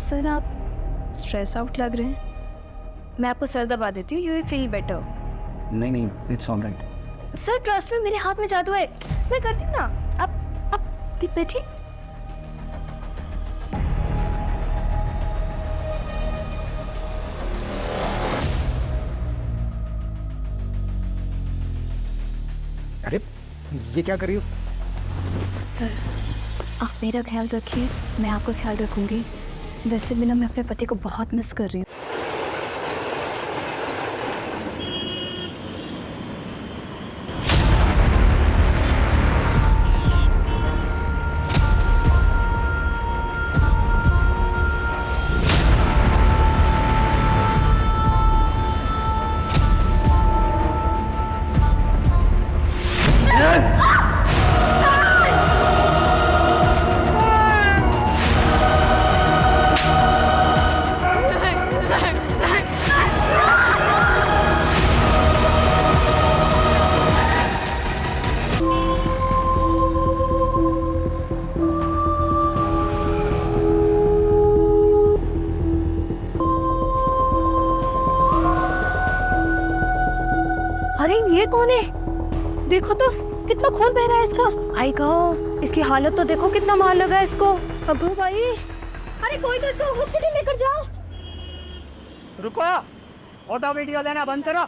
Sir आप stress out लग रहे हैं। मैं आपको सर दबा देती हूँ, यू विल फील बेटर। नहीं, इट्स ऑलराइट। सर ट्रस्ट में, मेरे हाथ में जादू है, मैं करती हूँ ना। आप बैठिए। अरे ये क्या कर रही हो? सर आप मेरा ख्याल रखिए, मैं आपका ख्याल रखूंगी। वैसे भी ना मैं अपने पति को बहुत मिस कर रही हूँ। अरे ये कौन है? देखो तो कितना खून बह रहा है इसका। आई गो, इसकी हालत तो देखो, कितना मार लगा है इसको। अबू भाई, अरे कोई तो इसको हॉस्पिटल लेकर जाओ। रुको, ऑटो वीडियो लेना बंद करो।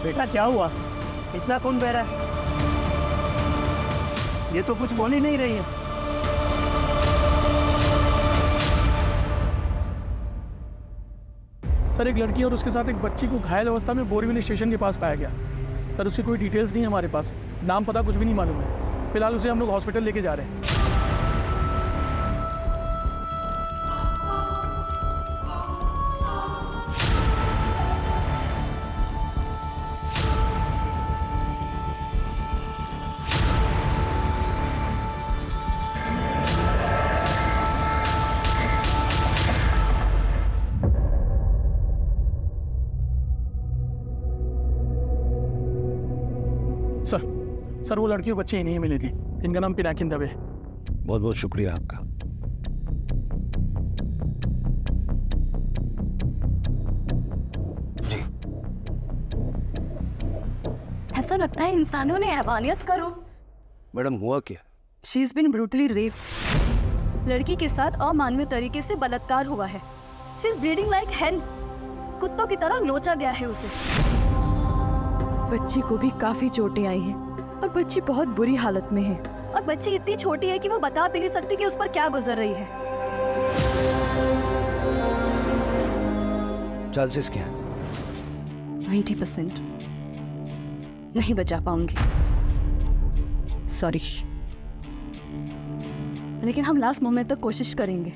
बेटा क्या हुआ? इतना खून बह रहा है? ये तो कुछ बोल ही नहीं रही है। सर एक लड़की और उसके साथ एक बच्ची को घायल अवस्था में बोरीवली स्टेशन के पास पाया गया। सर उसकी कोई डिटेल्स नहीं है हमारे पास, नाम पता कुछ भी नहीं मालूम है। फिलहाल उसे हम लोग हॉस्पिटल लेके जा रहे हैं। सर वो लड़की और बच्चे ही नहीं मिली थी। इनका नाम पिनाकिन दवे। बहुत बहुत शुक्रिया आपका। जी, ऐसा लगता है इंसानों ने हैवानियत का रूप। मैडम हुआ क्या? She is been brutally rape. लड़की के साथ अमानवीय तरीके से बलात्कार हुआ है। शी इज ब्लीडिंग लाइक हेन। कुत्तों की तरह नोचा गया है उसे। बच्ची को भी काफी चोटें आई हैं और बच्ची बहुत बुरी हालत में है। और बच्ची इतनी छोटी है कि वो बता भी नहीं सकती कि उस पर क्या गुजर रही है। चांसेस क्या है? 90% नहीं बचा पाऊंगी, सॉरी। लेकिन हम लास्ट मोमेंट तक कोशिश करेंगे।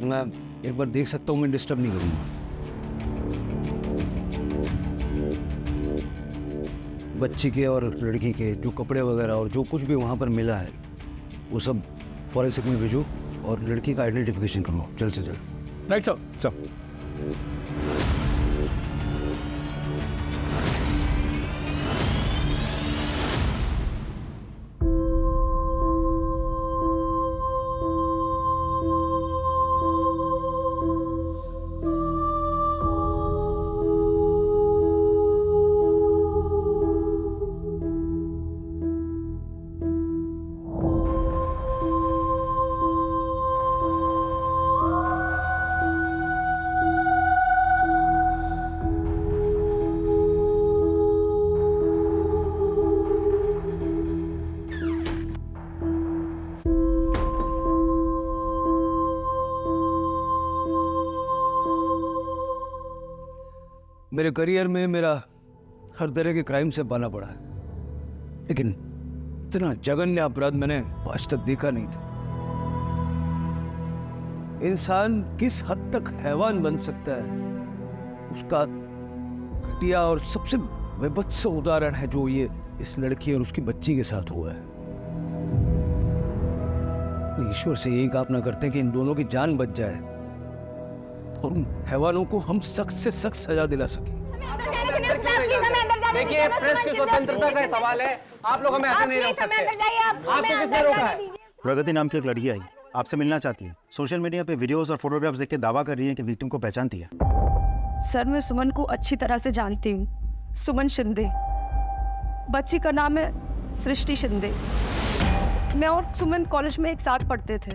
मैं एक बार देख सकता हूँ, मैं डिस्टर्ब नहीं करूँगा। बच्ची के और लड़की के जो कपड़े वगैरह और जो कुछ भी वहाँ पर मिला है वो सब फॉरेंसिक में भेजो और लड़की का आइडेंटिफिकेशन करो जल्द से जल्द। Right sir. मेरे करियर में मेरा हर तरह के क्राइम से पाला पड़ा है, लेकिन इतना जघन्य अपराध मैंने आज तक देखा नहीं था। इंसान किस हद तक हैवान बन सकता है, उसका घटिया और सबसे विभत्स उदाहरण है जो ये इस लड़की और उसकी बच्ची के साथ हुआ है। ईश्वर से यही कामना करते हैं कि इन दोनों की जान बच जाए और उन हैवानों को हम सख्त से सख्त सजा दिला सके। देखिए, प्रेस की स्वतंत्रता का सवाल है, आप लोग हमें ऐसे नहीं रोक सकते। आपको किसने रोका है? प्रगति नाम की एक लड़की आई, आपसे मिलना चाहती है। सोशल मीडिया पे वीडियोस और फोटोग्राफ्स देख के दावा कर रही है कि विक्टिम को पहचानती है। सर मैं सुमन को अच्छी तरह से जानती हूँ। सुमन शिंदे, बच्ची का नाम है सृष्टि शिंदे। मैं और सुमन कॉलेज में एक साथ पढ़ते थे।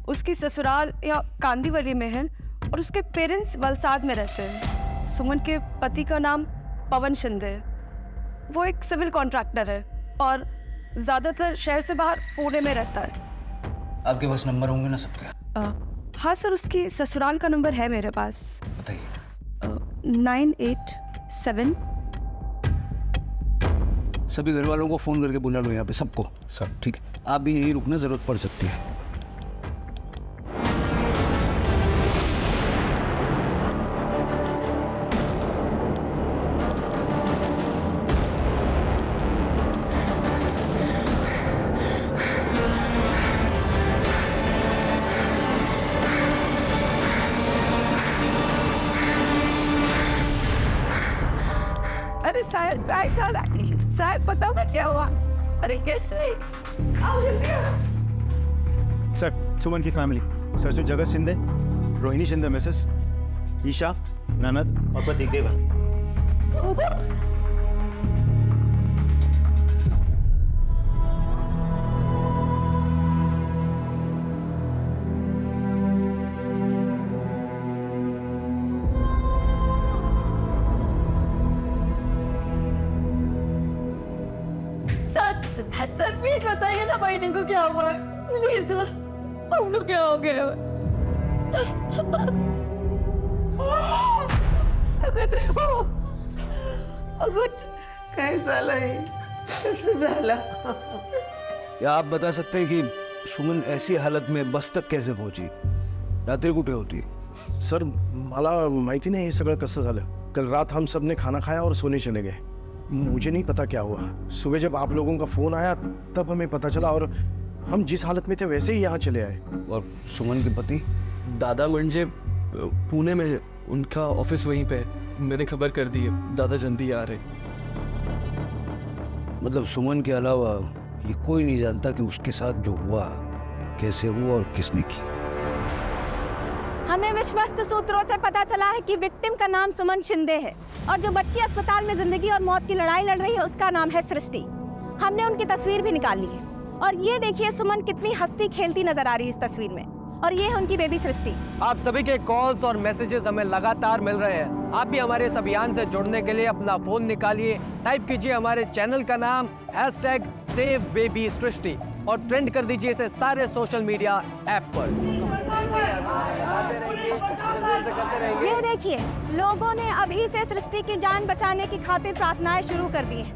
उसकी ससुराल या कांदीवली में है और उसके पेरेंट्स वलसाड में रहते हैं। सुमन के पति का नाम पवन शिंदे है। वो एक सिविल कॉन्ट्रैक्टर है और ज़्यादातर शहर से बाहर पुणे में रहता है। आपके पास नंबर होंगे ना सबके? हाँ सर, उसकी ससुराल का नंबर है मेरे पास। बताइए। 987। सभी घर वालों को फोन करके बुला लो यहाँ पे, सबको। सर ठीक है, आप भी यहीं रुकना, जरूरत पड़ सकती है। अरे साहब साहब पता होगा क्या हुआ? अरे कैसे? आओ जल्दी आओ। सर, सुमन की फैमिली, सर जगत शिंदे, रोहिणी शिंदे मिसेस, ईशा, ननद और पति देवर। सर प्लीज बताइए ना भाई को क्या हुआ है? प्लीज सर, हम लोग क्या हो गया? कैसा लगे? कैसे झाला? या आप बता सकते हैं कि सुमन ऐसी हालत में बस तक कैसे पहुंची? रात्री कुठे होती? सर मला माहिती नाही हे सगळं कसं झालं। कल रात हम सब ने खाना खाया और सोने चले गए। मुझे नहीं पता क्या हुआ। सुबह जब आप लोगों का फ़ोन आया तब हमें पता चला और हम जिस हालत में थे वैसे ही यहाँ चले आए। और सुमन के पति? दादा म्हणजे पुणे में है, उनका ऑफिस वहीं पे है। मैंने खबर कर दी है, दादा जल्दी आ रहे। मतलब सुमन के अलावा ये कोई नहीं जानता कि उसके साथ जो हुआ कैसे हुआ और किसने किया। हमें विश्वस्त सूत्रों से पता चला है कि विक्टिम का नाम सुमन शिंदे है और जो बच्ची अस्पताल में जिंदगी और मौत की लड़ाई लड़ रही है उसका नाम है सृष्टि। हमने उनकी तस्वीर भी निकाली है और ये देखिए सुमन कितनी हंसती खेलती नजर आ रही है इस तस्वीर में, और ये है उनकी बेबी सृष्टि। आप सभी के कॉल्स और मैसेजेस हमें लगातार मिल रहे हैं। आप भी हमारे इस अभियान से जुड़ने के लिए अपना फोन निकालिए, टाइप कीजिए हमारे चैनल का नाम #SaveBabySrishti और ट्रेंड कर दीजिए इसे सारे सोशल मीडिया ऐप पर। ये देखिए लोगों ने अभी से सृष्टि की जान बचाने की खातिर प्रार्थनाएं शुरू कर दी हैं।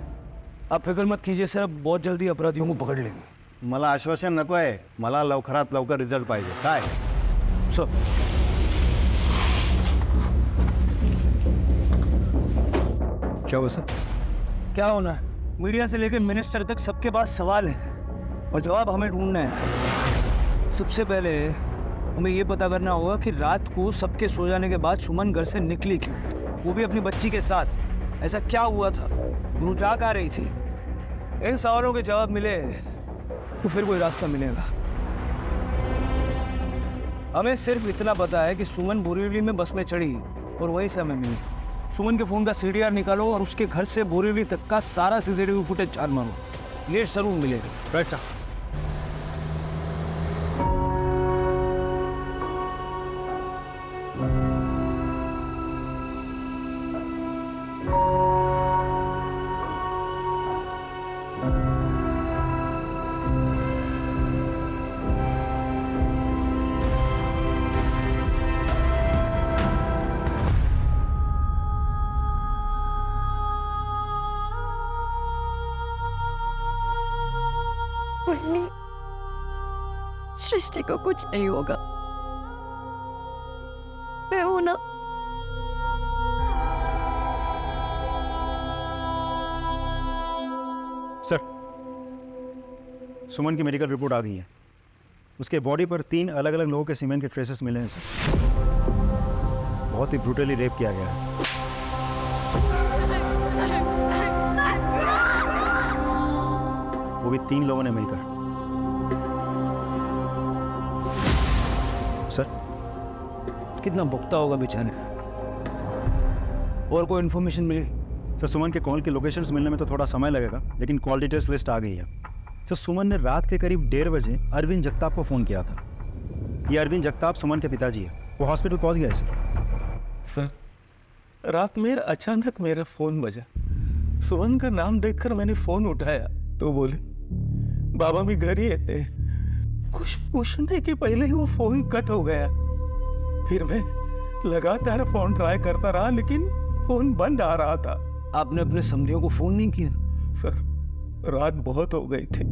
आप फिक्र मत कीजिए सर, बहुत जल्दी अपराधियों को पकड़ लेंगे। मला आश्वासन नको आहे, मला लवकरात लवकर रिझल्ट पाहिजे। काय सर क्या हुआ सर? क्या होना है? मीडिया से लेकर मिनिस्टर तक सबके पास सवाल है और जवाब हमें ढूंढना है। सबसे पहले हमें ये पता करना होगा कि रात को सबके सो जाने के बाद सुमन घर से निकली क्यों, वो भी अपनी बच्ची के साथ। ऐसा क्या हुआ था? वो जा आ रही थी? इन सवालों के जवाब मिले तो फिर कोई रास्ता मिलेगा। हमें सिर्फ इतना पता है कि सुमन बोरीवली में बस में चढ़ी और वहीं से हमें मिली। सुमन के फ़ोन का CDR निकालो और उसके घर से बोरीवली तक का सारा CCTV फुटेज छान मारो, ये जरूर मिलेगा। Right sir. सृष्टि को कुछ नहीं होगा, मैं हूं ना। सर, सुमन की मेडिकल रिपोर्ट आ गई है। उसके बॉडी पर 3 अलग अलग लोगों के सीमेंट के ट्रेसेस मिले हैं सर। बहुत ही ब्रूटली रेप किया गया है। वो भी 3 लोगों ने मिलकर। सर, कितना भुगता होगा बेचारे। और कोई इन्फॉर्मेशन मिली? सर सुमन के कॉल की लोकेशंस मिलने में तो थोड़ा समय लगेगा, लेकिन कॉल डिटेल्स लिस्ट आ गई है। सर सुमन ने रात के करीब 1:30 बजे अरविंद जगताप को फ़ोन किया था। ये अरविंद जगताप सुमन के पिताजी है, वो हॉस्पिटल पहुंच गए सर। सर रात में अचानक मेरा फ़ोन बजा। सुमन का नाम देखकर मैंने फ़ोन उठाया तो बोले बाबा भी घर ही थे। कुछ पूछने के पहले ही वो फ़ोन कट हो गया। फिर मैं लगातार फ़ोन ट्राई करता रहा, लेकिन फ़ोन बंद आ रहा था। आपने अपने समधियों को फ़ोन नहीं किया? सर रात बहुत हो गई थी,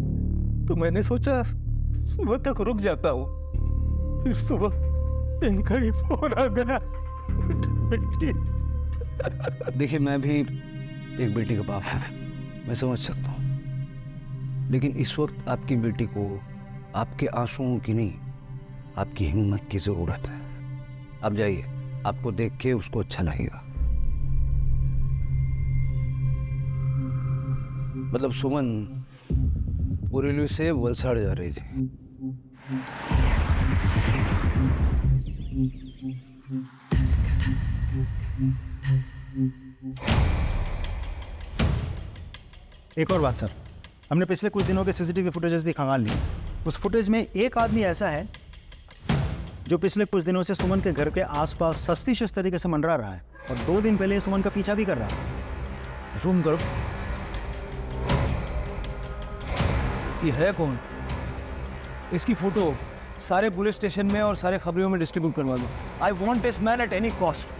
तो मैंने सोचा सुबह तक रुक जाता हूँ। फिर सुबह इनका ही फ़ोन आ गया। बेटी, देखिए मैं भी एक बेटी का बाप है, मैं समझ सकता हूँ, लेकिन इस वक्त आपकी बेटी को आपके आंसुओं की नहीं, आपकी हिम्मत की ज़रूरत है। आप जाइए, आपको देख के उसको अच्छा लगेगा। मतलब सुमन बोरीवली से वलसाड़ जा रही थी। एक और बात सर, हमने पिछले कुछ दिनों के सीसीटीवी फुटेजेस भी खंगाल लिए। उस फुटेज में एक आदमी ऐसा है जो पिछले कुछ दिनों से सुमन के घर के आसपास सस्पिशियस तरीके से मंडरा रहा है, और 2 दिन पहले सुमन का पीछा भी कर रहा है। जूम करो। ये है कौन? इसकी फोटो सारे पुलिस स्टेशन में और सारे खबरों में डिस्ट्रीब्यूट करवा दो। I want this man at any cost.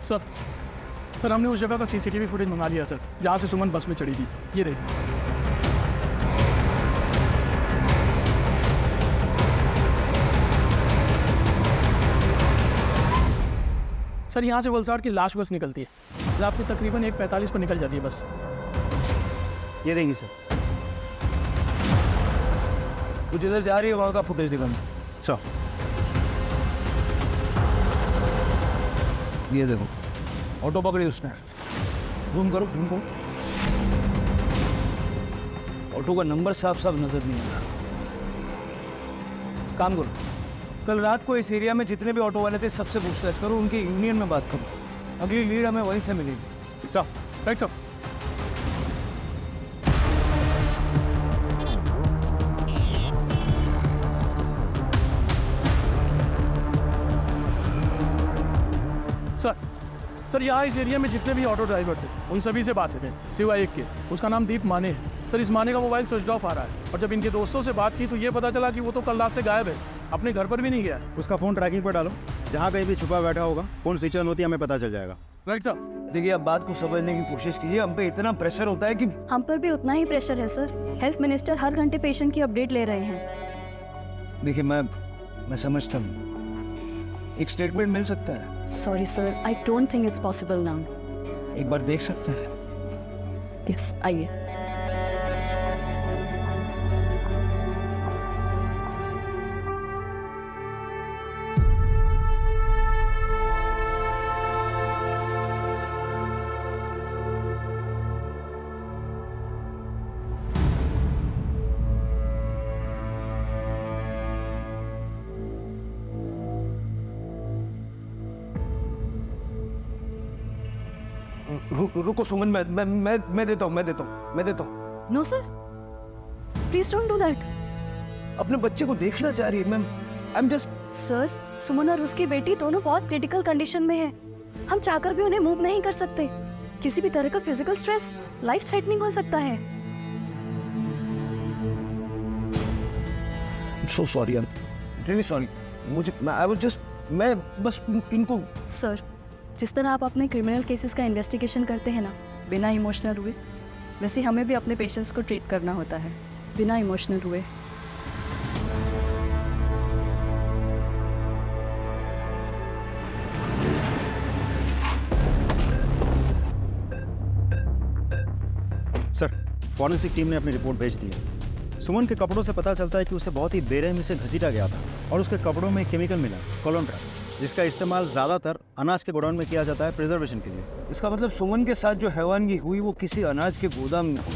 Sir हमने उस जगह का सीसीटीवी फुटेज मंगा लिया सर, जहाँ से सुमन बस में चढ़ी थी। ये देखिए। सर यहाँ से वलसाड़ की लाश बस निकलती है, रात को तकरीबन 1:45 पर निकल जाती है बस। ये देंगी सर। तू जिधर जा रही है वहाँ का फुटेज दिखाना। सर ये देखो, ऑटो पकड़ी उसने। जूम करो, जूम करो। ऑटो का नंबर साफ साफ नजर नहीं आ रहा। काम करो, कल रात को इस एरिया में जितने भी ऑटो वाले थे सबसे पूछताछ करो, उनके यूनियन में बात करो। अगली लीड हमें वहीं से मिलेगी। Sir right sir. सर यहाँ इस एरिया में जितने भी ऑटो ड्राइवर थे उन सभी से बात है, सिवाय एक के, उसका नाम दीप माने है। सर इस माने का मोबाइल स्विच ऑफ आ रहा है, और जब इनके दोस्तों से बात की तो ये पता चला कि वो तो कल रात से गायब है, अपने घर पर भी नहीं गया है। उसका फ़ोन ट्रैकिंग पर डालो, जहाँ कहीं भी छुपा बैठा होगा फ़ोन स्विच ऑन होती है, हमें पता चल जाएगा। Right sir. देखिए आप बात को समझने की कोशिश कीजिए। हम पे इतना प्रेशर होता है कि हम पर भी उतना ही प्रेशर है सर। हेल्थ मिनिस्टर हर घंटे पेशेंट की अपडेट ले रहे हैं। देखिए मैं समझता हूँ, एक स्टेटमेंट मिल सकता है। Sorry sir, I don't think it's possible now. एक बार देख सकते हैं? यस, आइए। रुको सुमन, मैं देता हूँ। No sir, please don't do that. अपने बच्चे को देखना चाह रही है ma'am. I am just. Sir, Suman और उसकी बेटी दोनों बहुत क्रिटिकल कंडीशन में है। हम चाहकर भी उन्हें मूव नहीं कर सकते। किसी भी तरह का फिजिकल स्ट्रेस लाइफ थ्रेटनिंग हो सकता है। So sorry, I am really sorry. मैं बस इनको। सर, जिस तरह आप अपने क्रिमिनल केसेस का इन्वेस्टिगेशन करते हैं ना, बिना इमोशनल हुए, वैसे हमें भी अपने पेशेंट्स को ट्रीट करना होता है, बिना इमोशनल हुए। सर फॉरेंसिक टीम ने अपनी रिपोर्ट भेज दी है। सुमन के कपड़ों से पता चलता है कि उसे बहुत ही बेरहमी से घसीटा गया था, और उसके कपड़ों में केमिकल मिला, कोलोंट्रा, जिसका इस्तेमाल ज़्यादातर अनाज के गोडाउन में किया जाता है प्रिजर्वेशन के लिए। इसका मतलब सुमन के साथ जो हैवानगी हुई वो किसी अनाज के गोदाम में हुई।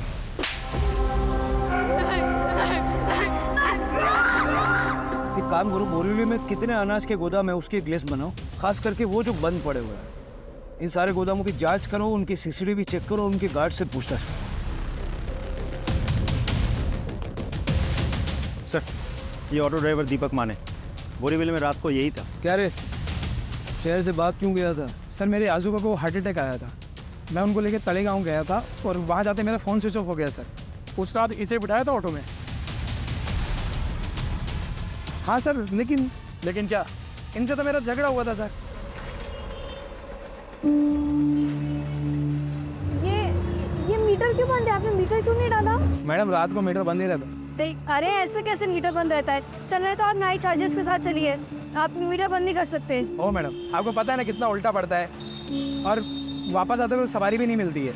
एक काम करो, बोरीवली में कितने अनाज के गोदाम है उसकी एक लिस्ट बनाओ, खास करके वो जो बंद पड़े हुए हैं। इन सारे गोदामों की जांच करो, उनकी सीसीटीवी चेक करो, उनके गार्ड से पूछताछ करो। सर, ये ऑटो ड्राइवर दीपक माने बोरीवली में रात को यही था। क्या रे, शहर से बात क्यों गया था? सर मेरे आजू को हार्ट अटैक आया था, मैं उनको लेकर तलेगांव गया था और वहाँ जाते मेरा फ़ोन स्विच ऑफ हो गया सर। उस रात इसे बिठाया था ऑटो में। हाँ सर, लेकिन क्या, इनसे तो मेरा झगड़ा हुआ था सर। ये मीटर क्यों बंद है? आपने मीटर क्यों नहीं डाला? मैडम रात को मीटर बंद ही रहता। अरे ऐसे कैसे मीटर बंद रहता है? चल रहे तो आप नाइट चार्जेस के साथ चलिए, आप मीटर बंद नहीं कर सकते। ओ मैडम, आपको पता है ना कितना उल्टा पड़ता है, और वापस आते हुए सवारी भी नहीं मिलती है।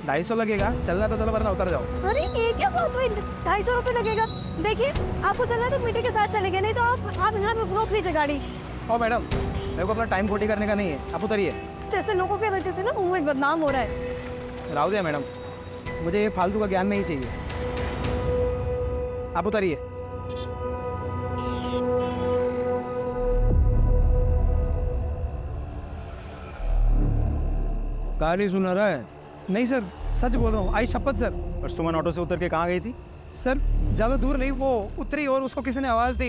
250 लगेगा, चलना तो चलो वरना उतर जाओ। अरे ये क्या बात हुई? 250 रुपये लगेगा। देखिए आपको चलना है तो मीटर के साथ चलेंगे, नहीं तो आप यहाँ पे रोक लीजिए गाड़ी। ओ मैडम, मेरे को अपना टाइम खोटी करने का नहीं है, आप उतरिए। जैसे लोगों की वजह से ना मुंह में बदनाम हो रहा है। राव दिया मैडम, मुझे ये फालतू का ज्ञान नहीं चाहिए, आप उतरिए। कहानी सुना रहा है? नहीं सर, सच बोल रहा हूँ, आई शपथ सर। और सुमन ऑटो से उतर के कहाँ गई थी? सर ज़्यादा दूर नहीं, वो उतरी और उसको किसी ने आवाज़ दी,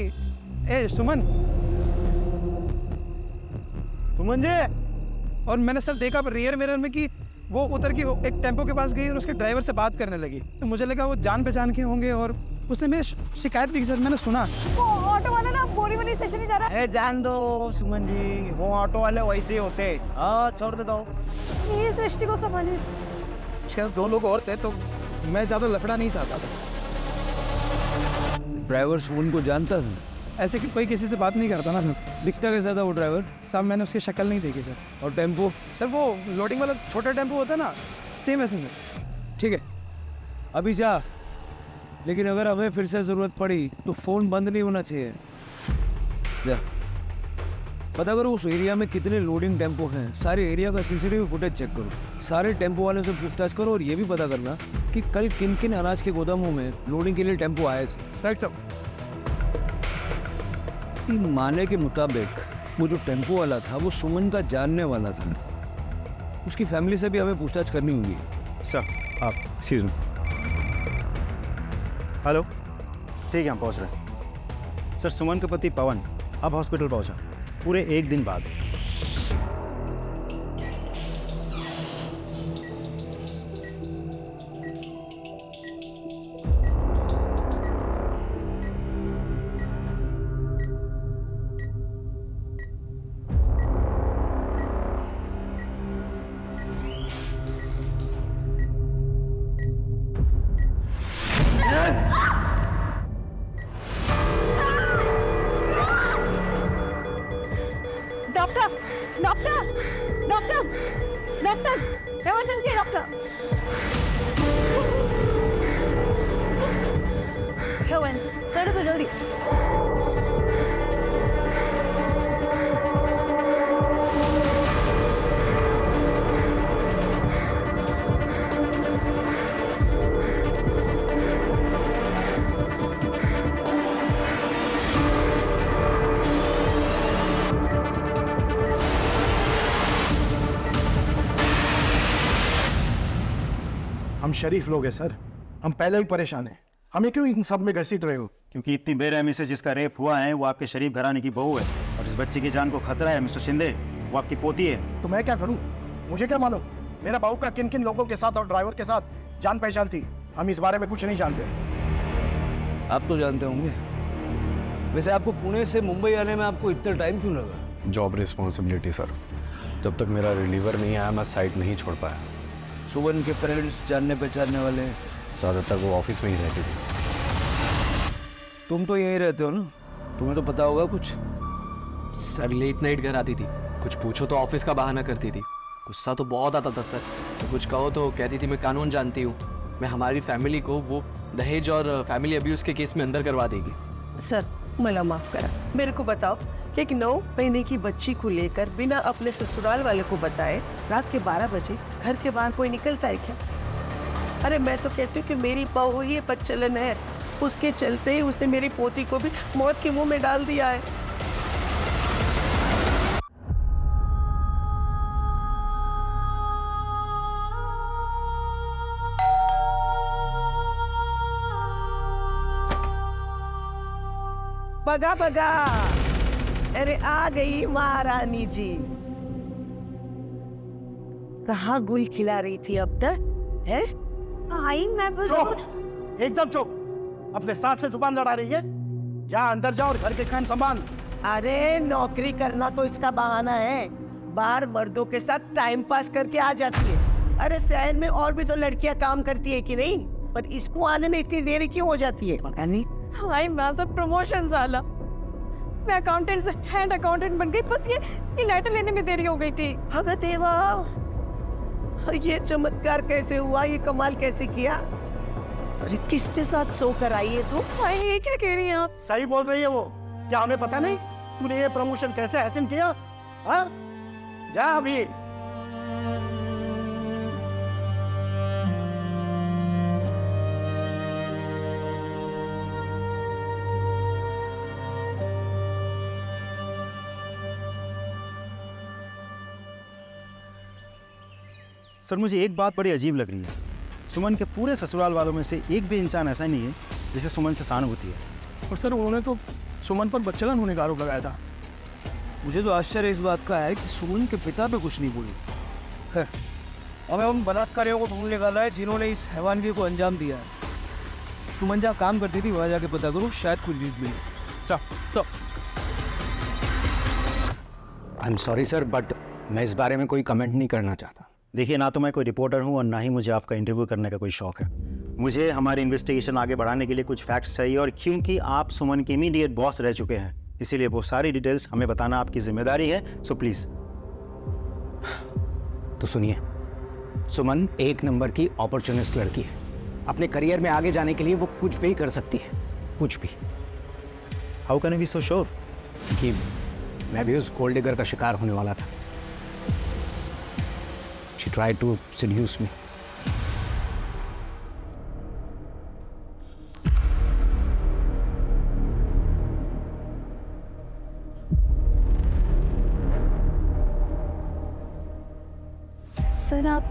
ए सुमन, सुमन जी। और मैंने सर देखा रियर मिरर में कि वो उतर के एक टेम्पो के पास गई और उसके ड्राइवर से बात करने लगी। तो मुझे लगा वो जान पहचान के होंगे और उसने मेरी शिकायत भी की सर, मैंने सुना। वो ऑटो वाला ना बोरीवली स्टेशन ही जा रहा है। जान दो सुमन जी, वो ऑटो वाले वैसे ही होते। हाँ छोड़ दे दो। ये सृष्टि को संभालिए। शायद 2 लोग और थे तो मैं ज़्यादा लफड़ा नहीं चाहता था। ड्राइवर सुमन को जानता था? ऐसे कि कोई किसी से बात नहीं करता ना सर। दिखता कैसा था वो ड्राइवर? साहब मैंने उसकी शक्ल नहीं देखी सर। और टेम्पो? सर वो लोडिंग वाला छोटा टेम्पो होता है ना, सेम ऐसे में। ठीक है, अभी जा, लेकिन अगर हमें फिर से ज़रूरत पड़ी तो फ़ोन बंद नहीं होना चाहिए। जा पता करो उस एरिया में कितने लोडिंग टेम्पो हैं, सारे एरिया का सीसीटीवी फुटेज चेक करो, सारे टेम्पो वालों से पूछताछ करो और ये भी पता करना कि कल किन किन अनाज के गोदामों में लोडिंग के लिए टेम्पो आए थे। राइट साहब। माने के मुताबिक वो जो टेम्पो वाला था वो सुमन का जानने वाला था, उसकी फैमिली से भी हमें पूछताछ करनी होगी। सर आप एक्सक्यूज मी। हेलो, ठीक है हम पहुंच रहे हैं। सर सुमन का पति पवन अब हॉस्पिटल पहुंचा, पूरे 1 दिन बाद। Doctor doctor doctor doctor, emergency doctor. Heavens, sir तो जल्दी। हम शरीफ लोग हैं सर, हम पहले ही परेशान हैं, हमें क्यों इन सब में घसीट रहे हो? क्योंकि इतनी बेरहमी से जिसका रेप हुआ है वो आपके शरीफ घराने की बहू है, और इस बच्चे की जान को खतरा है मिस्टर शिंदे, वो आपकी पोती है। तो मैं क्या करूं? मुझे क्या मालूम मेरा बहू का किन किन लोगों के साथ और ड्राइवर के साथ जान पहचान थी? हम इस बारे में कुछ नहीं जानते। आप तो जानते होंगे। वैसे आपको पुणे से मुंबई आने में आपको इतना टाइम क्यों लगा? जॉब रिस्पॉन्सिबिलिटी सर, जब तक मेरा रिलीवर नहीं आया मैं साइट नहीं छोड़ पाया। सुमन के पेरेंट्स जानने पहचानने वाले? ज़्यादातर वो ऑफिस में ही रहती थी। तुम तो यहीं रहते हो ना, तुम्हें तो पता होगा कुछ। सर लेट नाइट घर आती थी, कुछ पूछो तो ऑफिस का बहाना करती थी, गुस्सा तो बहुत आता था सर, तो कुछ कहो तो कहती थी मैं कानून जानती हूँ, मैं हमारी फैमिली को वो दहेज और फैमिली अब्यूज़ के केस में अंदर करवा देगी। सर मला माफ़ करा, मेरे को बताओ कि एक 9 महीने की बच्ची को लेकर बिना अपने ससुराल वाले को बताए रात के 12 बजे घर के बाहर कोई निकलता है क्या? अरे मैं तो कहती हूँ कि मेरी बहू ही बच्चलन है, उसके चलते ही उसने मेरी पोती को भी मौत के मुंह में डाल दिया है। बगा बगा, अरे आ गई महारानी जी। कहाँ गुल खिला रही थी अब तक है? आई मैं बस चुप, एकदम चुप। अपने साथ से जुबान लड़ा रही है। जा अंदर जा और घर के काम संभाल। अरे नौकरी करना तो इसका बहाना है, बाहर मर्दों के साथ टाइम पास करके आ जाती है। अरे शहर में और भी तो लड़कियां काम करती है कि नहीं, पर इसको आने में इतनी देरी क्यों हो जाती है पता नहीं। हाय मैं प्रमोशन साला, मैं अकाउंटेंट से हेड अकाउंटेंट बन गई, बस ये लेटर लेने में देरी हो गई थी। अगर देवा, ये चमत्कार कैसे हुआ, ये कमाल कैसे किया? अरे किसके साथ सो कर आई है तू? हाय ये क्या कह रही हैं आप? सही बोल रही है वो। क्या हमें पता नहीं तूने ये प्रमोशन कैसे हासिल किया? हाँ, जा अभी। सर मुझे एक बात बड़ी अजीब लग रही है। सुमन के पूरे ससुराल वालों में से एक भी इंसान ऐसा नहीं है जिसे सुमन से सहानुभूति है। और सर उन्होंने तो सुमन पर बच्चलन होने का आरोप लगाया था। मुझे तो आश्चर्य इस बात का है कि सुमन के पिता पे कुछ नहीं बोली है। हमें उन बलात्कारियों को ढूंढ निकाला है जिन्होंने इस हैवानगी को अंजाम दिया है। सुमन जहाँ काम करती थी वहाँ जाके पता करो, शायद कुछ लीड मिले। Sir I am sorry sir, but मैं इस बारे में कोई कमेंट नहीं करना चाहता। देखिए, ना तो मैं कोई रिपोर्टर हूँ और ना ही मुझे आपका इंटरव्यू करने का कोई शौक है। मुझे हमारी इन्वेस्टिगेशन आगे बढ़ाने के लिए कुछ फैक्ट्स चाहिए, और क्योंकि आप सुमन के इमीडिएट बॉस रह चुके हैं, इसीलिए वो सारी डिटेल्स हमें बताना आपकी जिम्मेदारी है। So please. तो सुनिए, सुमन एक नंबर की अपॉर्चुनिस्ट लड़की है। अपने करियर में आगे जाने के लिए वो कुछ भी कर सकती है, कुछ भी। How can I be so sure? कि मैं भी उस गोल्ड डिगर का शिकार होने वाला था। She tried to seduce me. Sir आप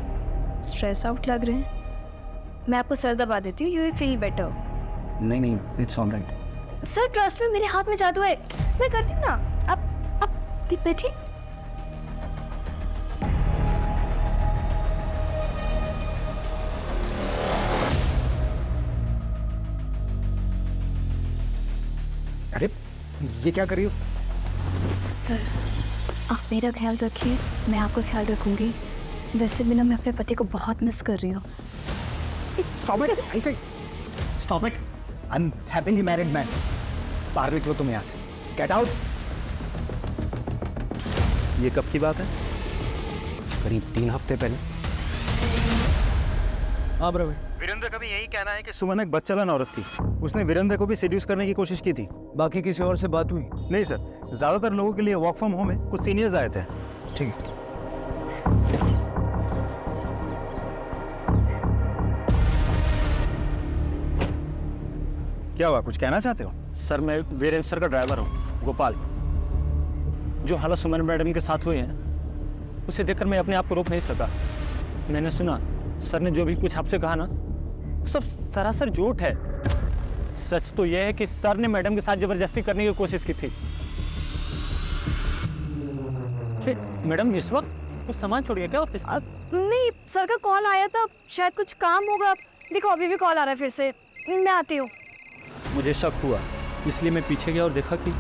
स्ट्रेस आउट लग रहे हैं, मैं आपको सर दबा देती हूँ, यू विल फील बेटर। नहीं, it's all right. Sir trust में, मेरे हाथ में जादू है, मैं करती हूँ ना। आप बैठिए। अरे ये क्या कर रही हो? सर आप मेरा ख्याल रखिए, मैं आपका ख्याल रखूंगी। वैसे भी ना मैं अपने पति को बहुत मिस कर रही हूँ। Stop it! I say, stop it! I'm happily married man. बाहर निकलो तुम यहाँ से। Get out! ये कब की बात है? करीब 3 हफ्ते पहले। हाँ ब्रो, वीरेंद्र का भी यही कहना है कि सुमन एक बच्चालन औरत थी। उसने वीरेंद्र को भी सेड्यूस करने की कोशिश की थी। बाकी किसी और से बात हुई? नहीं सर, ज़्यादातर लोगों के लिए वर्क फ्रॉम होम है, कुछ सीनियर्स आए थे। ठीक है। क्या हुआ, कुछ कहना चाहते हो? सर मैं वीरेंद्र सर का ड्राइवर हूँ, गोपाल। जो हालत सुमन मैडम के साथ हुए हैं उसे देखकर मैं अपने आप को रोक नहीं सका। मैंने सुना सर ने जो भी कुछ आपसे कहा ना, वो सब सरासर झूठ है। सच तो यह है कि सर ने मैडम के साथ जबरदस्ती करने की कोशिश की थी। मैडम इस वक्त कुछ सामान छोड़िए क्या ऑफिस? नहीं, सर का कॉल आया था, शायद कुछ काम होगा। देखो अभी भी कॉल आ रहा है फिर से, मैं आती हूँ। मुझे शक हुआ, इसलिए मैं पीछे गया और देखा कि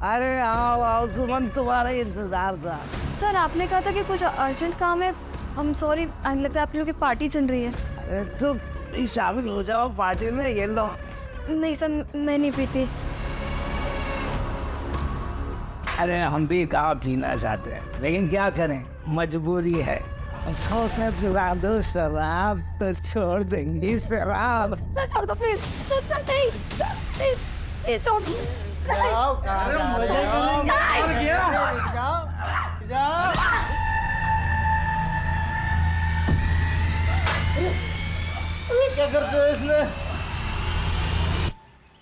अरे आओ आओ, सुमन तुम्हारा इंतजार था। सर आपने कहा था कि कुछ अर्जेंट काम है। हम सॉरी, लगता है आप लोगों की पार्टी चल रही है। अरे तुम शामिल हो जाओ पार्टी में, ये लो। नहीं सर, मैं नहीं पीती। अरे हम भी कहाँ पीना चाहते हैं, लेकिन क्या करें, मजबूरी है। तो से पिला दो शराब तो छोड़ देंगे शराब। सर छोड़ दो प्लीज। सर नहीं, छोड़ दो। क्या करते हो इसमें?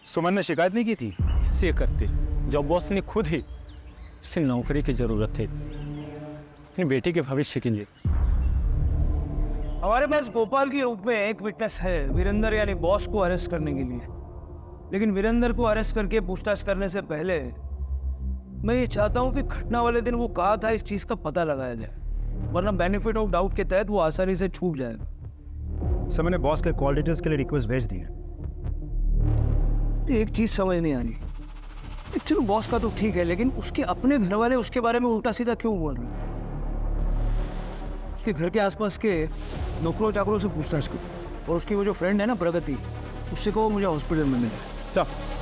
सुमन ने शिकायत नहीं की थी? इससे करते जब बॉस ने खुद ही इसे नौकरी की जरूरत थी अपनी बेटी के भविष्य के लिए। हमारे पास गोपाल के रूप में एक विटनेस है वीरेंद्र यानी बॉस को अरेस्ट करने के लिए, लेकिन वीरेंद्र को अरेस्ट करके पूछताछ करने से पहले मैं ये चाहता हूँ कि घटना वाले दिन वो कहा था इस चीज का पता लगाया जाए, वरना बेनिफिट ऑफ डाउट के तहत वो आसानी से छूट जाएगा। सर मैंने बॉस के कॉल डिटेल्स के लिए रिक्वेस्ट भेज दी है। एक चीज समझ नहीं आ रही, चलो बॉस का तो ठीक है, लेकिन उसके अपने घर वाले उसके बारे में उल्टा सीधा क्यों बोल रहे हैं? उसके घर के आसपास के नौकरों चाकरों से पूछताछ करो, और उसकी वो जो फ्रेंड है ना प्रगति, उससे कहो मुझे हॉस्पिटल में मिले। सर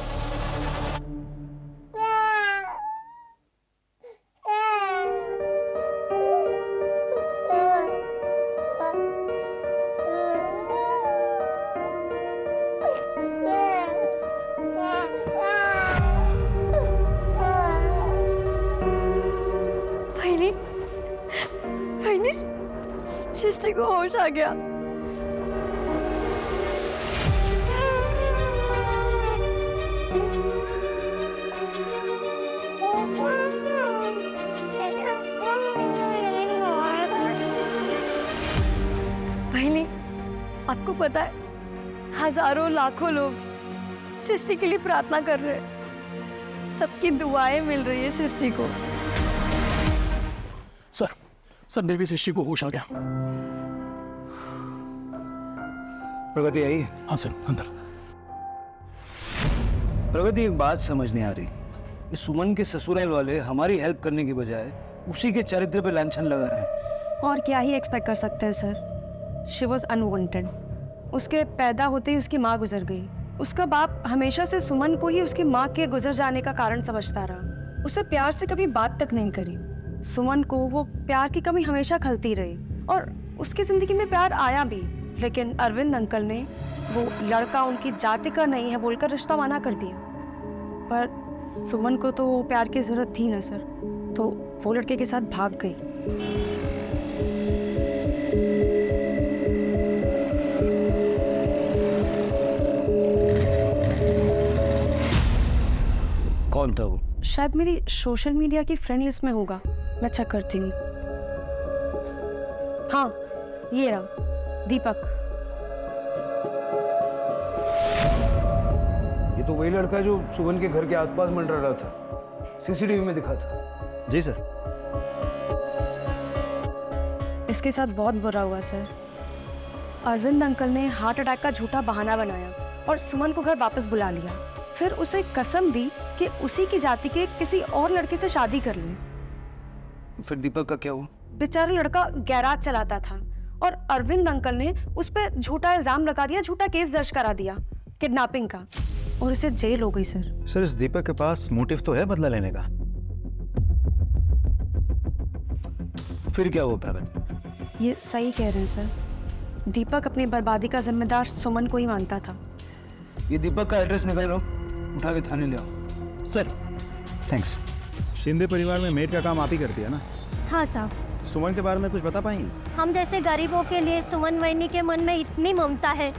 सृष्टि को होश आ गया। पहले आपको पता है हजारों लाखों लोग सृष्टि के लिए प्रार्थना कर रहे हैं, सबकी दुआएं मिल रही है सृष्टि को। सर बेबी सृष्टि को होश आ गया। प्रगति आई? हाँ सर अंदर। प्रगति एक बात समझ नहीं आ रही, इस सुमन के ससुराल वाले हमारी हेल्प करने की बजाय उसी के चरित्र पे लांछन लगा रहे हैं। और क्या ही एक्सपेक्ट कर सकते हैं सर, शी वॉज अनवांटेड। उसके पैदा होते ही उसकी माँ गुजर गई। उसका बाप हमेशा से सुमन को ही उसकी माँ के गुजर जाने का कारण समझता रहा, उसे प्यार से कभी बात तक नहीं करी। सुमन को वो प्यार की कमी हमेशा खलती रही और उसकी जिंदगी में प्यार आया भी, लेकिन अरविंद अंकल ने वो लड़का उनकी जाति का नहीं है बोलकर रिश्ता माना कर दिया। पर सुमन को तो वो प्यार की जरूरत थी ना सर, तो वो लड़के के साथ भाग गई। कौन था वो? शायद मेरी सोशल मीडिया की फ्रेंड लिस्ट में होगा, मैं चेक करती हूँ। हाँ ये रहा, दीपक। ये तो वही लड़का है जो सुमन के घर के आसपास मंडरा रहा था, सीसीटीवी में दिखा था। जी सर। इसके साथ बहुत बुरा हुआ सर। अरविंद अंकल ने हार्ट अटैक का झूठा बहाना बनाया और सुमन को घर वापस बुला लिया, फिर उसे कसम दी कि उसी की जाति के किसी और लड़के से शादी कर ले। फिर दीपक का क्या हुआ? बेचारा लड़का गैराज चलाता था और अरविंद अंकल ने उस पर झूठा इल्जाम लगा दिया, झूठा केस दर्ज करा दिया किडनैपिंग का, और उसे जेल हो गई सर। सर इस दीपक के पास मोटिव तो है बदला लेने का। फिर क्या हुआ पैरन? ये सही कह रहे हैं सर, दीपक अपनी बर्बादी का जिम्मेदार सुमन को ही मानता था। ये दीपक का एड्रेस निकालो, उठा के थाने ले आओ। Sir thanks. शिंदे परिवार में मेड का काम आप ही करती है ना? हाँ साहब। सुमन के बारे में कुछ बता पाएंगी? हम जैसे गरीबों के लिए सुमन वहिनी के मन में इतनी ममता है,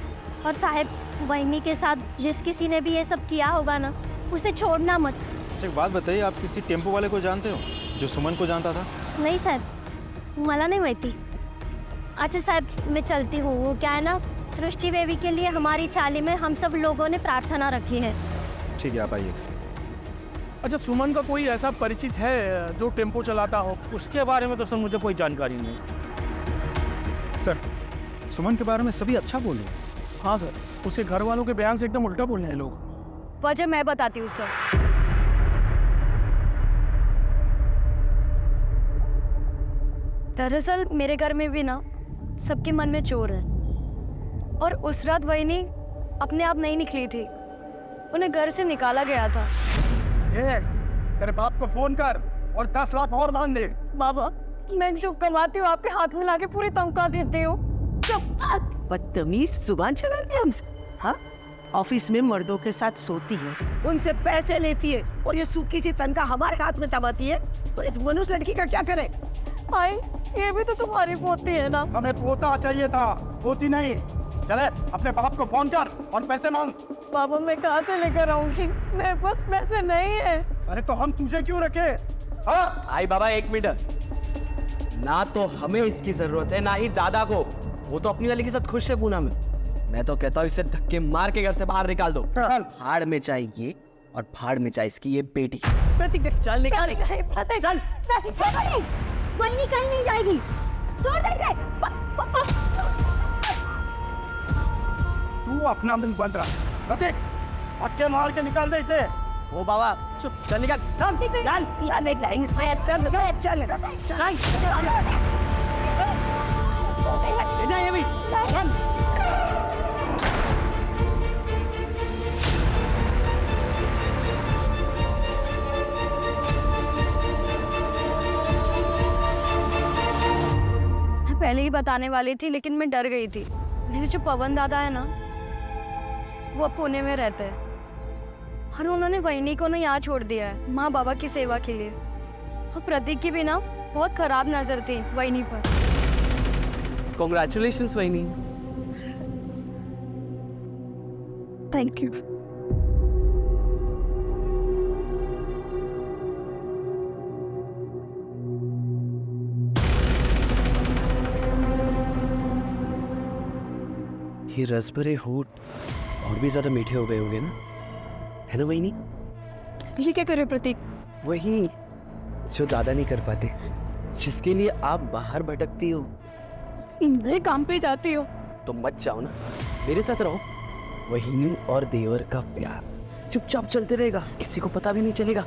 और साहब वहिनी के साथ जिस किसी ने भी ये सब किया होगा ना, उसे छोड़ना मत। अच्छा एक बात बताइए, आप किसी टेम्पो वाले को जानते हो जो सुमन को जानता था? नहीं साहब, मला नहीं माहिती। अच्छा साहब मैं चलती हूँ, वो क्या है ना, सृष्टि बेबी के लिए हमारी चाली में हम सब लोगों ने प्रार्थना रखी है। ठीक है आप आइए। अच्छा सुमन का कोई ऐसा परिचित है जो टेम्पो चलाता हो? उसके बारे में तो सर मुझे कोई जानकारी नहीं। सर सुमन के बारे में सभी अच्छा बोल रहे हैं। हाँ सर, उसके घर वालों के बयान से एकदम उल्टा बोल रहे हैं लोग। वजह मैं बताती हूँ सर। दरअसल मेरे घर में भी ना सबके मन में चोर है, और उस रात वहिनी अपने आप नहीं निकली थी, उन्हें घर से निकाला गया था। तेरे बाप को फोन कर और 10 लाख और मांग दे। बाबा मैं जो कमाती हूँ आपके हाथ में लाके पूरी तनख्वाह देती हूँ। बदतमीज जुबान चलाती है हमसे। हाँ ऑफिस में मर्दों के साथ सोती है, उनसे पैसे लेती है, और ये सूखी सी तनख्वाह हमारे हाथ में दबाती है, और इस मनुष्य लड़की का क्या करे? भाई ये भी तो तुम्हारी पोती है ना। हमें पोता चाहिए था, पोती नहीं। चले अपने बाप को फोन कर और पैसे मांग। पापा मैं कहाँ से लेकर आऊंगी, मेरे पास पैसे नहीं है। अरे तो हम तुझे क्यों रखे? हाँ आई बाबा, एक मिनट। ना तो हमें इसकी जरूरत है, ना ही दादा को। वो तो अपनी वाली के साथ खुश है पूना में। मैं तो कहता हूँ इसे धक्के मार के घर से बाहर निकाल दो। फाड़ में जाए ये और फाड़ में जाए इसकी ये बेटी। प्रतीक चल निकाल, चल। वही कहीं नहीं जाएगी। छोड़ दे इसे। तू अपना मुंह बंद रख। प्रतीक धक्के मार के निकाल दे इसे। ओ बाबा चुप, चल निकाल। ले जा ये भी। पहले ही बताने वाली थी लेकिन मैं डर गई थी। मेरे जो पवन दादा है ना, वो पुणे में रहते हैं और उन्होंने वहिनी को ना यहाँ छोड़ दिया है माँ बाबा की सेवा के लिए। और प्रतीक की भी ना बहुत खराब नजर थी वहिनी पर। कॉन्ग्रेचुलेशंस वहिनी। Thank you. ये रसभरे होठ और भी ज्यादा मीठे हो गए होंगे ना, है ना वहिनी? ये क्या करे प्रतीक? वही जो दादा नहीं कर पाते, जिसके लिए आप बाहर भटकती हो। मैं काम पे जाती हूँ। तो मत जाओ ना, मेरे साथ रहो। वहिनी और देवर का प्यार चुपचाप चलते रहेगा, किसी को पता भी नहीं चलेगा।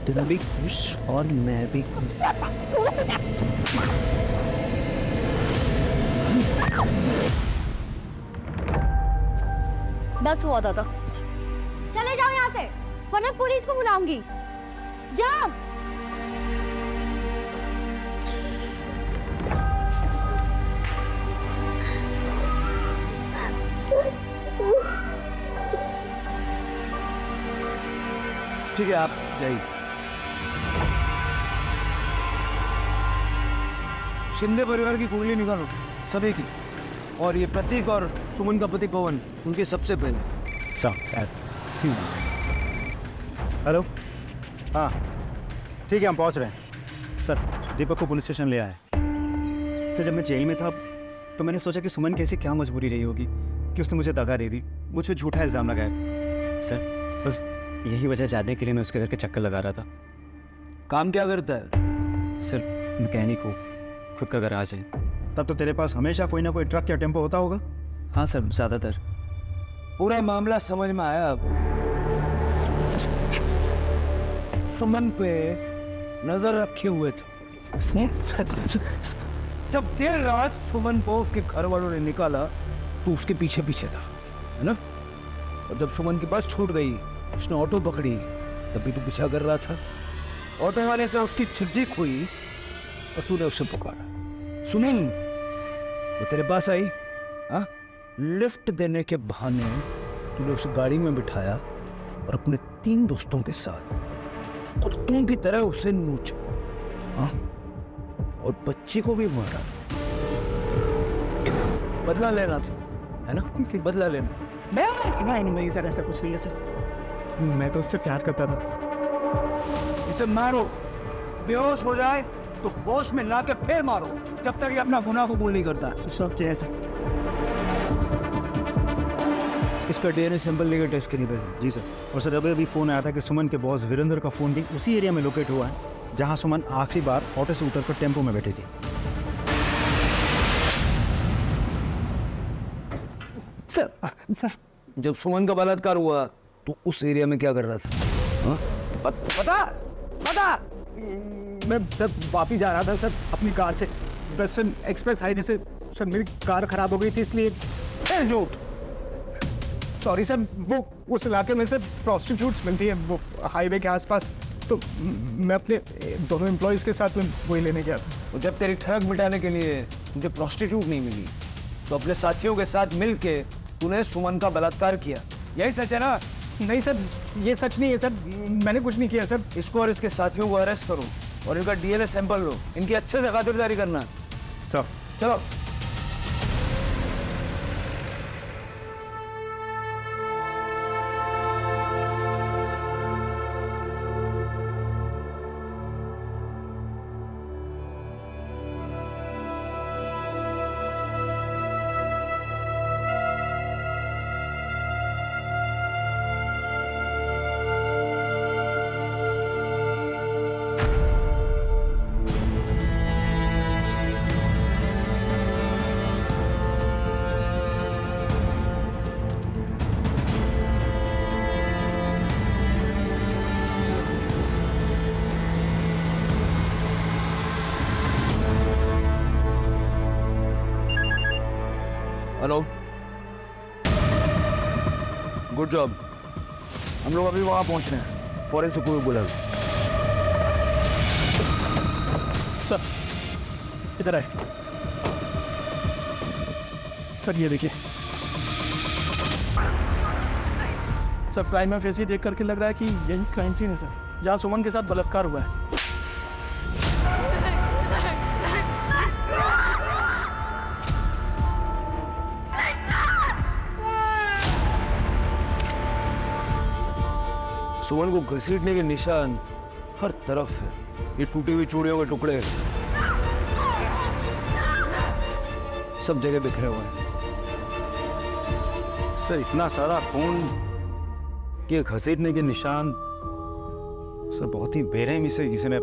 तुम भी खुश और मैं भी खुश। बस हुआ दादा। चले जाओ यहाँ से, वरना पुलिस को बुलाऊंगी। जाओ। ठीक है, आप जाइए। शिंदे परिवार की कुंडली निकालो, सभी की। और ये प्रतीक और सुमन का पति पवन, उनके सबसे पहले। हेलो, हाँ ठीक है, हम पहुंच रहे हैं। सर दीपक को पुलिस स्टेशन ले आए। सर जब मैं जेल में था तो मैंने सोचा कि सुमन की ऐसी क्या मजबूरी रही होगी कि उसने मुझे दगा दे दी, मुझ पर झूठा इल्ज़ाम लगाया। सर बस यही वजह जानने के लिए मैं उसके घर के चक्कर लगा रहा था। काम क्या करता है? सर मैकेनिक हो, खुद का गराज है। तब तो तेरे पास हमेशा कोई ना कोई ट्रक या टेम्पो होता होगा। हाँ सर, ज़्यादातर। पूरा मामला समझ में आया अब। सुमन पे नजर रखे हुए थे। जब देर रात सुमन को उसके घर वालों ने निकाला तो उसके पीछे पीछे था, है ना? और जब सुमन की बस छूट गई, उसने ऑटो पकड़ी, तभी तो पीछा कर रहा था। ऑटो वाले से उसकी छिज्जिक हुई और तूने उसे पुकारा। सुनील, वो तेरे पास आई, हाँ? लिफ्ट देने के बहाने तूने उसे गाड़ी में बिठाया और अपने 3 दोस्तों के साथ कुत्तों की तरह उसे नोचा, हाँ? और बच्ची को भी मारा। बदला लेना था, है ना? बदला लेना। नहीं सर, ऐसा कुछ नहीं है सर। मैं तो उससे प्यार करता था। इसे मारो, बेहोश हो जाए तो होश में ला के फिर मारो, जब तक ये अपना गुनाह कबूल नहीं करता। सब क्या है सर? इसका डीएनए सैंपल लेकर टेस्ट के लिए भेजो। जी सर। और सर अभी फ़ोन आया था कि सुमन के बॉस वीरेंद्र का फ़ोन भी उसी एरिया में लोकेट हुआ है जहां सुमन आखिरी बार ऑटो से उतरकर टेम्पो में बैठी थी। सर जब सुमन का बलात्कार हुआ तो उस एरिया में क्या कर रहा था? हाँ? पता मैं सर वापिस जा रहा था सर अपनी कार से वेस्टर्न एक्सप्रेस हाईवे से। सर मेरी कार खराब हो गई थी इसलिए। झूठ। सॉरी सर, वो उस इलाके में से प्रोस्टिट्यूट्स मिलती है वो हाईवे के आसपास, तो मैं अपने दोनों एम्प्लॉयज़ के साथ में वही लेने गया था। तो जब तेरी ठग मिटाने के लिए मुझे प्रोस्टिट्यूट नहीं मिली तो अपने साथियों के साथ मिलके तूने सुमन का बलात्कार किया, यही सच है ना? नहीं सर, ये सच नहीं है सर, मैंने कुछ नहीं किया सर। इसको और इसके साथियों को अरेस्ट करो और इनका डीएनए सैंपल लो, इनकी अच्छे से खातिरदारी करना। सर चलो। Good job. हम लोग अभी वहाँ पहुँच रहे हैं, फॉरेंसिक को भी बुला लो। सर इधर आए। सर ये देखिए सर, क्राइम में फेस ही देख करके लग रहा है कि यही क्राइम सीन है सर, जहाँ सुमन के साथ बलात्कार हुआ है। सुमन को घसीटने के निशान हर तरफ है। ये टूटी हुई चूड़ियों के टुकड़े सब जगह बिखरे हुए हैं। सर इतना सारा खून के घसीटने के निशान, सर बहुत ही बेरहमी से किसी ने।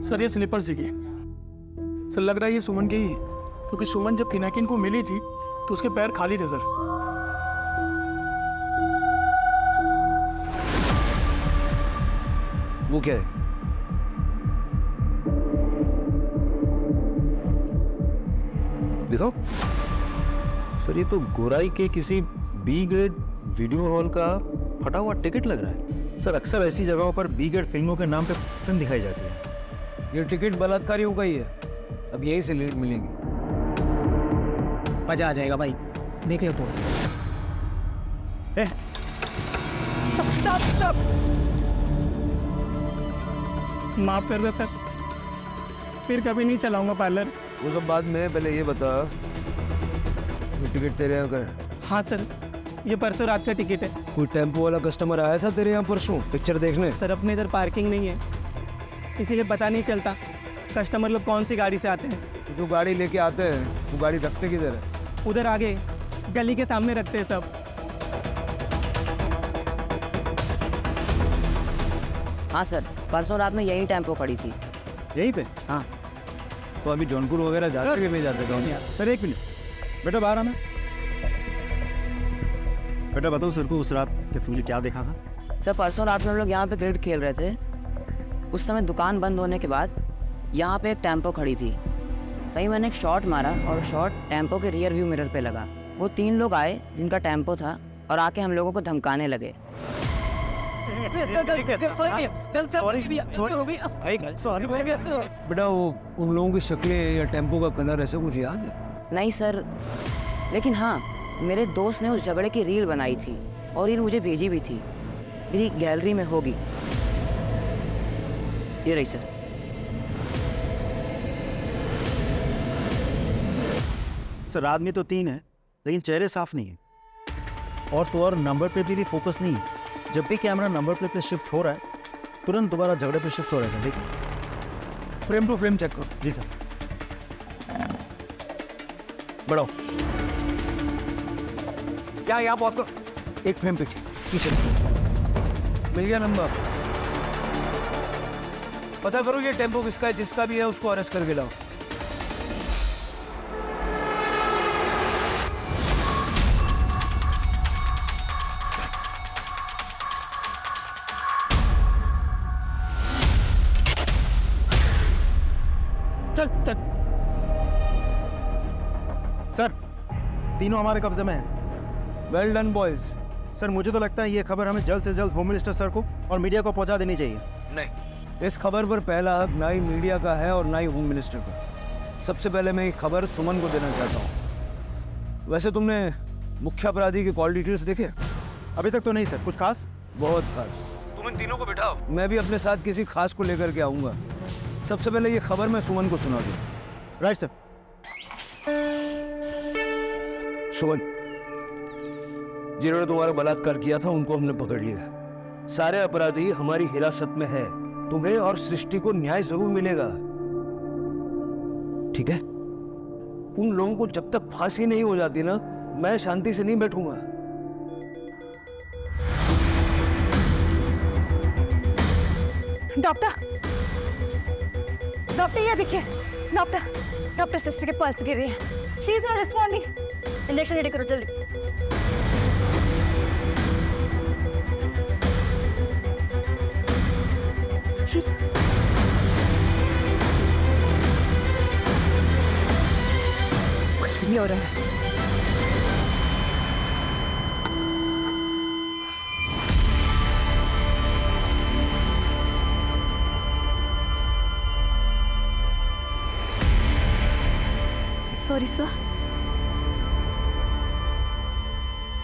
सर ये स्लीपर्स देखिए सर, लग रहा है ये सुमन के ही है, क्योंकि सुमन जब पिनाकिन को मिली थी तो उसके पैर खाली थे सर। वो क्या है? दिखाओ सर, ये तो गोराई के किसी बी ग्रेड वीडियो हॉल का फटा हुआ टिकट लग रहा है सर। अक्सर ऐसी जगहों पर बी ग्रेड फिल्मों के नाम पे फिल्म दिखाई जाती है। ये टिकट बलात्कारियों का ही है, अब यही से लीड मिलेगी। मजा आ जाएगा भाई, देख ले तो। माफ कर दो सर, फिर कभी नहीं चलाऊंगा पार्लर। वो सब बाद में, पहले ये बता ये टिकट तेरे यहाँ का है? हाँ सर, ये परसों रात का टिकट है। कोई टेम्पो वाला कस्टमर आया था तेरे यहाँ परसों पिक्चर देखने? सर अपने इधर पार्किंग नहीं है, इसीलिए पता नहीं चलता कस्टमर लोग कौन सी गाड़ी से आते हैं। तो जो गाड़ी लेके आते हैं वो गाड़ी रखते किधर है? उधर आगे गली के सामने रखते हैं सब। हाँ सर, परसों रात में यही टेम्पो खड़ी थी। यहीं पे? हाँ। तो अभी जौनपुर वगैरह जाते हुए नहीं जाते कौन? सर एक मिनट बेटा, बाहर आना। बेटा बताओ सर को उस रात कैफे क्या देखा था? सर परसों रात में हम लोग यहाँ पे क्रिकेट खेल रहे थे, उस समय दुकान बंद होने के बाद यहाँ पे एक टेम्पो खड़ी थी। तभी मैंने एक शॉट मारा और शॉट टेम्पो के रियर व्यू मिरर पे लगा। वो 3 लोग आए जिनका टेम्पो था और आके हम लोगों को धमकाने लगे। बेटा वो उन लोगों की शक्लें या टेम्पो का कलर ऐसे कुछ याद है? नहीं सर, लेकिन हाँ मेरे दोस्त ने उस झगड़े की रील बनाई थी और रील मुझे भेजी भी थी। मेरी गैलरी में होगी, ये रही सर। सर आदमी तो 3 है लेकिन चेहरे साफ नहीं है, और तो और नंबर प्लेट पे भी फोकस नहीं है। जब भी कैमरा नंबर प्लेट पे शिफ्ट हो रहा है तुरंत दोबारा झगड़े पे शिफ्ट हो रहा है सर। देखिए फ्रेम टू फ्रेम चेक करो। जी सर। बढ़ाओ। क्या यहाँ पहुँच कर एक फ्रेम पीछे पीछे मिल गया नंबर। पता करो ये टेम्पो किसका है, जिसका भी है उसको अरेस्ट करके लाओ। चल चल। सर तीनों हमारे कब्जे में हैं। Well done boys. सर मुझे तो लगता है ये खबर हमें जल्द से जल्द होम मिनिस्टर सर को और मीडिया को पहुंचा देनी चाहिए। नहीं, इस खबर पर पहला हक ना ही मीडिया का है और ना ही होम मिनिस्टर का। सबसे पहले मैं ये खबर सुमन को देना चाहता हूँ। वैसे तुमने मुख्य अपराधी के कॉल डिटेल्स देखे? अभी तक तो नहीं सर। कुछ खास? बहुत खास। तुम इन तीनों को बिठाओ, मैं भी अपने साथ किसी खास को लेकर के आऊंगा। सबसे पहले ये खबर मैं सुमन को सुना दूं। Right sir. सुमन, जिन्होंने तुम्हारा बलात्कार किया था उनको हमने पकड़ लिया। सारे अपराधी हमारी हिरासत में है। तुम्हें और सृष्टि को न्याय जरूर मिलेगा, ठीक है? उन लोगों को जब तक फांसी नहीं हो जाती ना, मैं शांति से नहीं बैठूंगा। डॉक्टर ये देखिए, डॉक्टर सिस्टर के पास गिर रही है। She is not responding. Injection ready करो जल्दी। कुछ नहीं हो रहा है। सॉरी सर,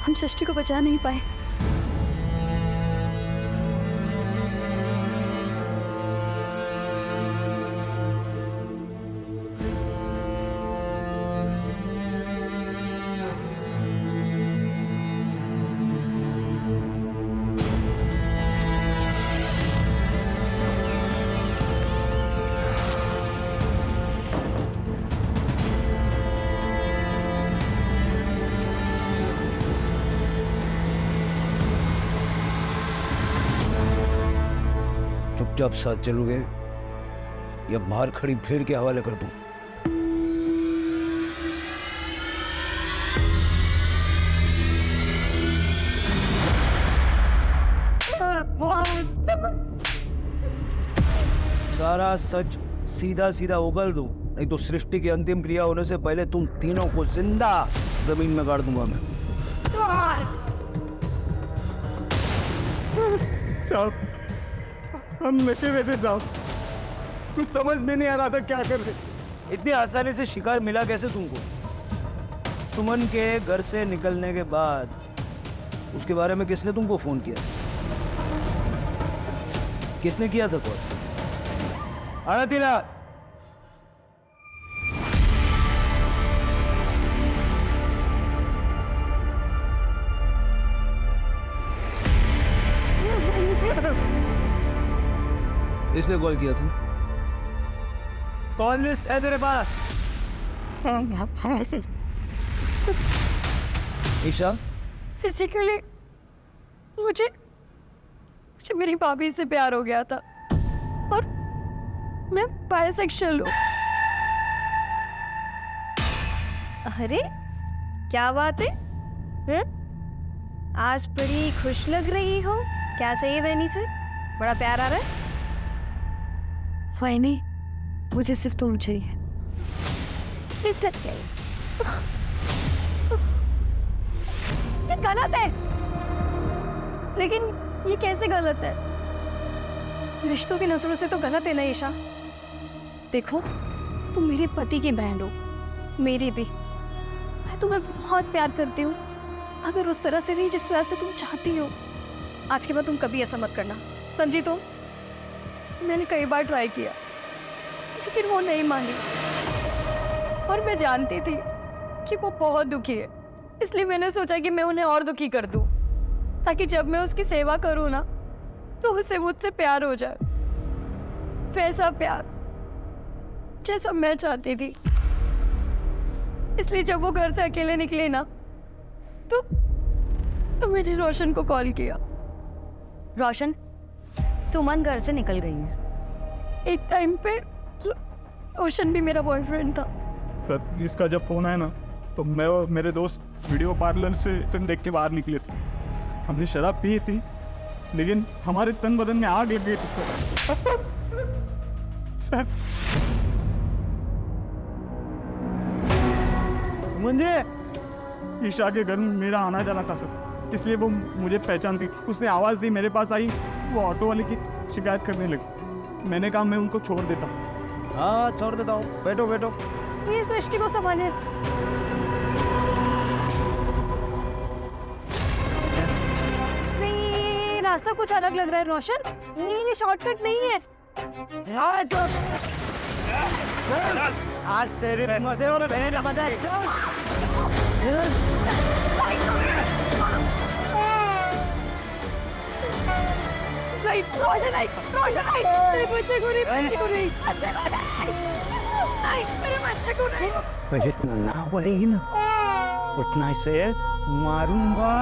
हम सृष्टि को बचा नहीं पाए। चुपचाप साथ चलोगे या बाहर खड़ी भीड़ के हवाले कर दूं? सारा सच सीधा सीधा उगल दूं, नहीं तो सृष्टि की अंतिम क्रिया होने से पहले तुम तीनों को जिंदा जमीन में गाड़ दूंगा मैं। साहब, हम नशे में थे साहब, कुछ समझ में नहीं आ रहा था क्या कर रहे। इतनी आसानी से शिकार मिला कैसे तुमको? सुमन के घर से निकलने के बाद उसके बारे में किसने तुमको फोन किया? किसने किया था कॉल? आरतीला, इसने कॉल किया था? कॉल लिस्ट है तेरे पास? हाँ सर। ईशा, फिजिकली मुझे मेरी भाभी से प्यार हो गया था और मैं बायसेक्सुअल हूँ। अरे क्या बात है? आज बड़ी खुश लग रही हो, क्या चाहिए बहनी से? बड़ा प्यार आ रहा है? नहीं, मुझे सिर्फ तुम चाहिए। चाहिए। ये गलत है। लेकिन ये कैसे गलत है? रिश्तों की नजरों से तो गलत है ना ईशा। देखो, तुम मेरे पति की बहन हो, मेरी भी। मैं तुम्हें बहुत प्यार करती हूँ, अगर उस तरह से नहीं जिस तरह से तुम चाहती हो। आज के बाद तुम कभी ऐसा मत करना, समझी तुम? मैंने कई बार ट्राई किया लेकिन वो नहीं मानी और मैं जानती थी कि वो बहुत दुखी है, इसलिए मैंने सोचा कि मैं उन्हें और दुखी कर दूं ताकि जब मैं उसकी सेवा करूं ना तो उसे मुझसे प्यार हो जाए, वैसा प्यार जैसा मैं चाहती थी। इसलिए जब वो घर से अकेले निकले ना तो मैंने रोशन को कॉल किया। रोशन, सुमन घर से निकल गई है। एक टाइम पे रोशन भी मेरा बॉयफ्रेंड था। सर, इसका जब फोन आया ना तो मैं और मेरे दोस्त वीडियो पार्लर से फिल्म देख के बाहर निकले थे। हमने शराब पी थी लेकिन हमारे तन बदन में आग लग गई थी सर। सर, मुझे ईशा के घर में मेरा आना जाना था सर, इसलिए वो मुझे पहचानती थी। उसने आवाज़ दी, मेरे पास आई, वो ऑटो वाले की शिकायत करने लगी। मैंने कहा मैं उनको छोड़ देता। हाँ, छोड़ देता हूँ, बैठो बैठो। ये सृष्टि को संभालिए। नहीं, रास्ता कुछ अलग लग रहा है रोशन। नहीं, ये शॉर्टकट नहीं है। आज तेरे मजे और मेरे मजे। जितना ना बोलेगी ना उतना इसे मारूंगा।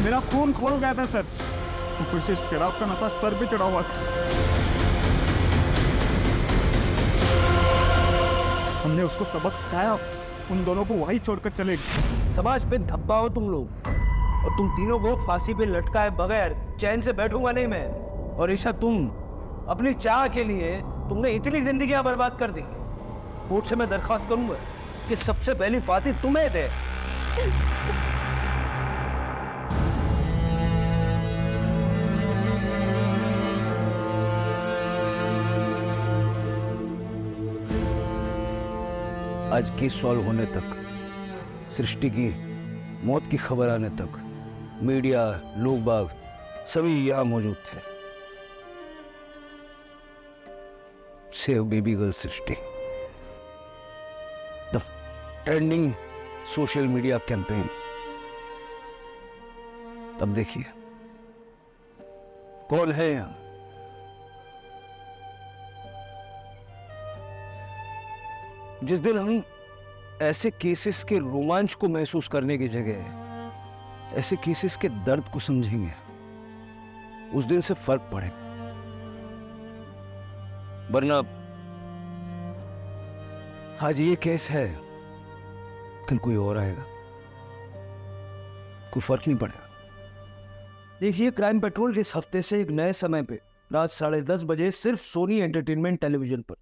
मेरा खून खोल गया था सर, ऊपर से शराब का नशा सर पे चढ़ा हुआ था। हमने उसको सबक सिखाया, उन दोनों को वहीं छोड़कर चले गए। समाज पे धब्बा हो तुम लोग, और तुम तीनों को फांसी पे लटकाए बगैर चैन से बैठूंगा नहीं मैं। और ईशा, तुम अपनी चाह के लिए तुमने इतनी जिंदगियां बर्बाद कर दी। कोर्ट से मैं दरख्वास्त करूंगा कि सबसे पहली फांसी तुम्हें दे। आज केस सॉल्व होने तक, सृष्टि की मौत की खबर आने तक मीडिया, लोग बाग सभी यहाँ मौजूद थे। Save baby girl Srishti, the trending social media campaign. तब देखिए कौन है यहाँ। जिस दिन हम ऐसे केसेस के रोमांच को महसूस करने की जगह ऐसे केसेस के दर्द को समझेंगे, उस दिन से फर्क पड़ेगा। वरना आज ये केस है, कल कोई और आएगा, कोई फर्क नहीं पड़ेगा। देखिए, क्राइम पेट्रोल इस हफ्ते से एक नए समय पे रात 10:30 बजे सिर्फ सोनी एंटरटेनमेंट टेलीविजन पर